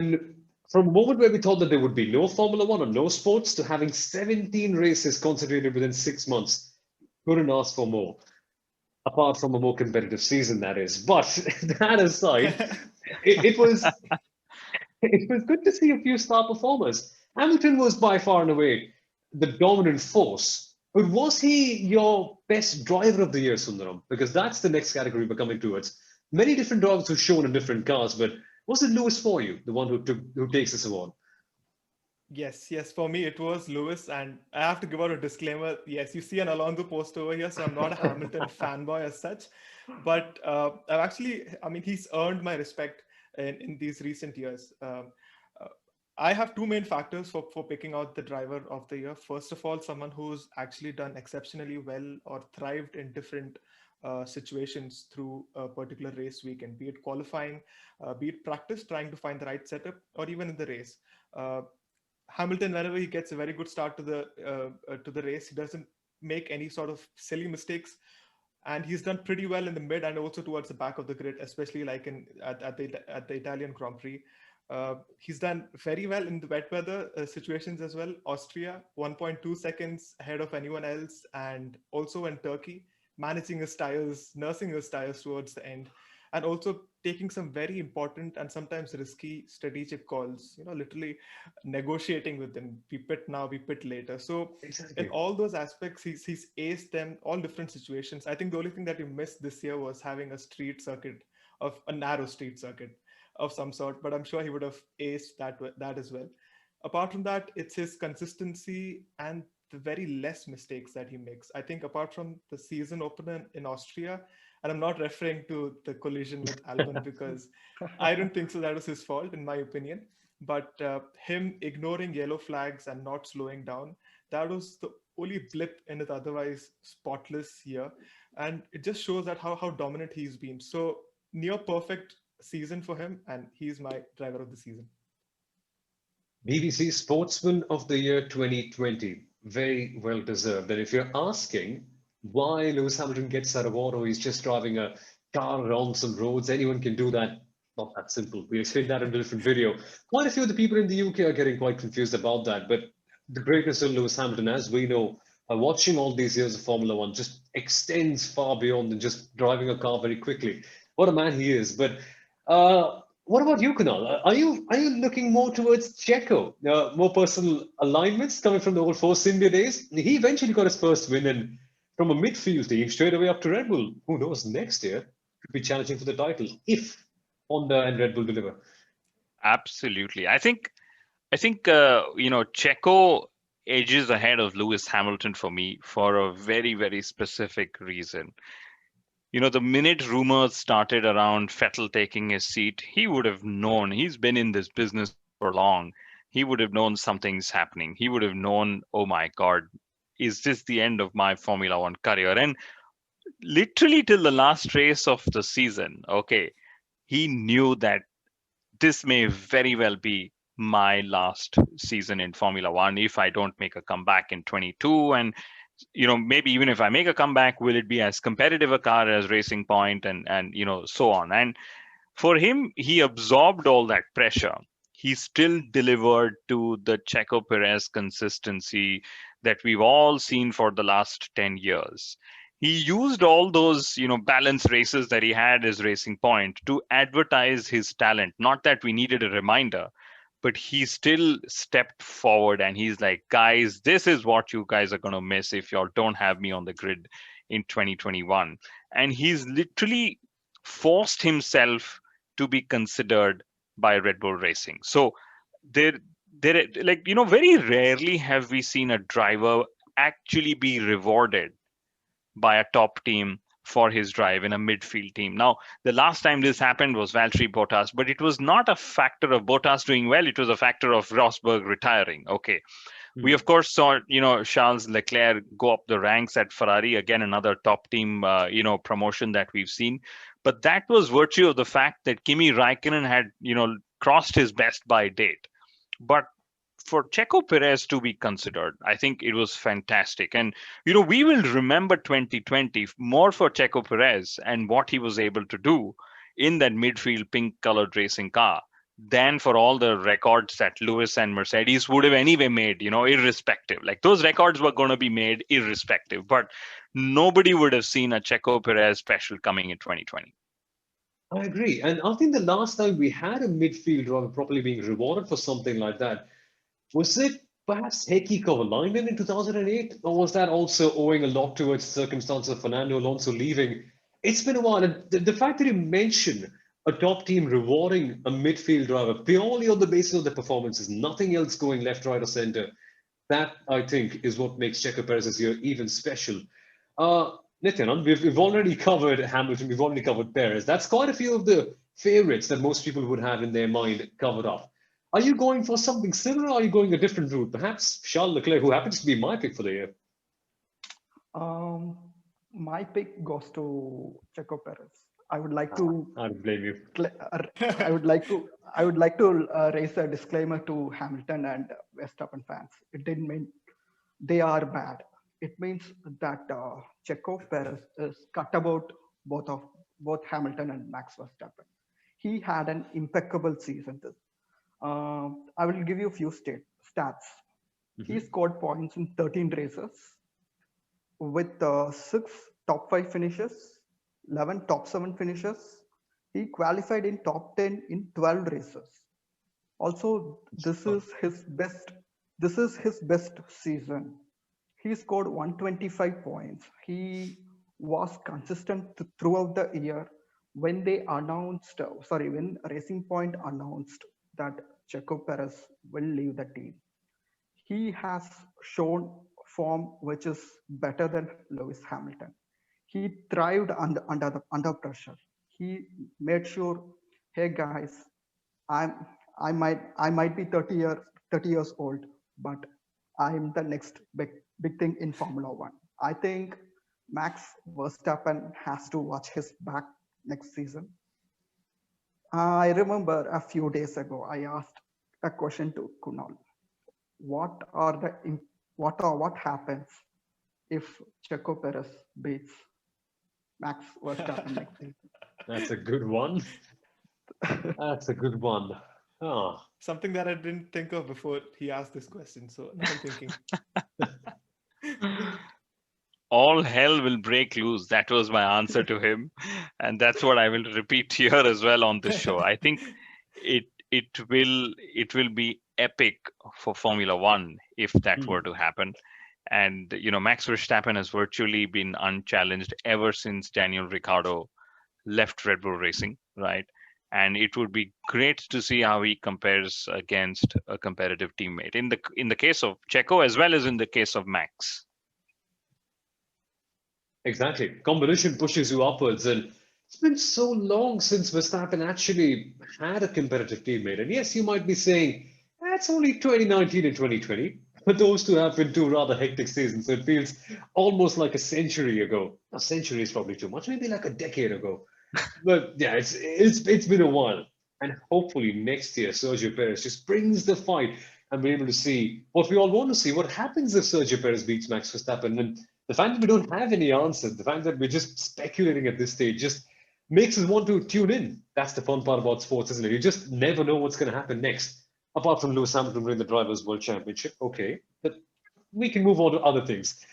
And from a moment where we thought that there would be no Formula One or no sports to having 17 races concentrated within 6 months, couldn't ask for more. Apart from a more competitive season, that is. But that aside, it was it was good to see a few star performers. Hamilton was by far and away the dominant force. But was he your best driver of the year, Sundaram? Because that's the next category we're coming towards. Many different drivers were shown in different cars, but was it Lewis for you, the one who takes this award? Yes, yes, for me it was Lewis, and I have to give out a disclaimer. Yes, you see an Alonso post over here, so I'm not a Hamilton fanboy as such, but I've actually, I mean, he's earned my respect in these recent years. Uh, I have two main factors for picking out the driver of the year. First of all, someone who's actually done exceptionally well or thrived in different situations through a particular race weekend, be it qualifying, be it practice, trying to find the right setup, or even in the race. Uh, Hamilton, whenever he gets a very good start to the race, he doesn't make any sort of silly mistakes, and he's done pretty well in the mid and also towards the back of the grid, especially like at the Italian Grand Prix. He's done very well in the wet weather situations as well. Austria, 1.2 seconds ahead of anyone else, and also in Turkey, managing his tires, nursing his tires towards the end, and also taking some very important and sometimes risky strategic calls. You know, literally negotiating with them. We pit now, we pit later. So in Exactly. all those aspects, he's aced them all different situations. I think the only thing that we missed this year was having a street circuit of a narrow street circuit of some sort, but I'm sure he would have aced that as well. Apart from that, it's his consistency and the very less mistakes that he makes. I think apart from the season opener in Austria, and I'm not referring to the collision with Albon because I don't think so that was his fault in my opinion. But him ignoring yellow flags and not slowing down, that was the only blip in his otherwise spotless year. And it just shows that how dominant he's been. So near perfect season for him, and he's my driver of the season. BBC Sportsman of the Year 2020. Very well deserved. And if you're asking why Lewis Hamilton gets that award or he's just driving a car on some roads, anyone can do that. Not that simple. We explained that in a different video. Quite a few of the people in the UK are getting quite confused about that. But the greatness of Lewis Hamilton, as we know, watching all these years of Formula One just extends far beyond than just driving a car very quickly. What a man he is. But what about you, Kunal? Are you looking more towards Checo? More personal alignments coming from the old Force India days? He eventually got his first win, and from a midfield team straight away up to Red Bull. Who knows? Next year could be challenging for the title if Honda and Red Bull deliver. Absolutely. I think Checo edges ahead of Lewis Hamilton for me for a very, very specific reason. The minute rumors started around Vettel taking his seat, he would have known. He's been in this business for long. He would have known something's happening. He would have known, oh my God, is this the end of my Formula One career? And literally till the last race of the season, okay, he knew that this may very well be my last season in Formula One if I don't make a comeback in 22. And maybe even if I make a comeback, will it be as competitive a car as Racing Point and so on. And for him, he absorbed all that pressure. He still delivered to the Checo Perez consistency that we've all seen for the last 10 years. He used all those, balance races that he had as Racing Point to advertise his talent. Not that we needed a reminder, but he still stepped forward and he's like, guys, this is what you guys are going to miss if y'all don't have me on the grid in 2021. And he's literally forced himself to be considered by Red Bull Racing. So there, very rarely have we seen a driver actually be rewarded by a top team for his drive in a midfield team. Now, the last time this happened was Valtteri Bottas, but it was not a factor of Bottas doing well. It was a factor of Rosberg retiring. Okay. We, of course, saw, Charles Leclerc go up the ranks at Ferrari, again, another top team, promotion that we've seen. But that was virtue of the fact that Kimi Raikkonen had, crossed his best by date. But for Checo Perez to be considered, I think it was fantastic. And, we will remember 2020 more for Checo Perez and what he was able to do in that midfield pink colored racing car than for all the records that Lewis and Mercedes would have anyway made, irrespective. Like those records were going to be made irrespective, but nobody would have seen a Checo Perez special coming in 2020. I agree. And I think the last time we had a midfield driver properly being rewarded for something like that, was it perhaps Heikki Kovalainen in 2008? Or was that also owing a lot towards the circumstance of Fernando Alonso leaving? It's been a while. And the fact that you mention a top team rewarding a midfield driver purely on the basis of the performances, nothing else going left, right, or center, that I think is what makes Checo Perez's year even special. Nithyanand, we've already covered Hamilton, we've already covered Perez. That's quite a few of the favorites that most people would have in their mind covered up. Are you going for something similar, or are you going a different route? Perhaps Charles Leclerc, who happens to be my pick for the year. My pick goes to Checo Perez. I would like to. I don't blame you. I would like to. I would like to raise a disclaimer to Hamilton and Verstappen fans. It didn't mean they are bad. It means that Checo Perez is cut about both Hamilton and Max Verstappen. He had an impeccable season. I will give you a few stats. He scored points in 13 races with 6 top 5 finishes, 11 top 7 finishes. He qualified in top 10 in 12 races. Also, this is his best season. He scored 125 points. He was consistent throughout the year. When Racing Point announced that Checo Perez will leave the team, he has shown form which is better than Lewis Hamilton. He thrived under pressure. He made sure, hey guys, I might be 30 years old, but I'm the next big thing in Formula One. I think Max Verstappen has to watch his back next season. I remember a few days ago, I asked a question to Kunal. What happens if Checo Perez beats Max Verstappen next season? That's a good one. That's a good one. Oh. Something that I didn't think of before he asked this question. So now I'm thinking. All hell will break loose. That was my answer to him, and that's what I will repeat here as well on this show. I think it will be epic for Formula One if that were to happen. And Max Verstappen has virtually been unchallenged ever since Daniel Ricciardo left Red Bull Racing, right? And it would be great to see how he compares against a competitive teammate in the case of Checo as well as in the case of Max. Exactly. Competition pushes you upwards, and it's been so long since Verstappen actually had a competitive teammate. And yes, you might be saying, that's only 2019 and 2020. But those two have been two rather hectic seasons, so it feels almost like a century ago. A century is probably too much, maybe like a decade ago. But yeah, it's been a while. And hopefully next year, Sergio Perez just brings the fight and we're able to see what we all want to see. What happens if Sergio Perez beats Max Verstappen? And the fact that we don't have any answers, the fact that we're just speculating at this stage just makes us want to tune in. That's the fun part about sports, isn't it? You just never know what's going to happen next. Apart from Lewis Hamilton winning the Drivers' World Championship, okay. But we can move on to other things.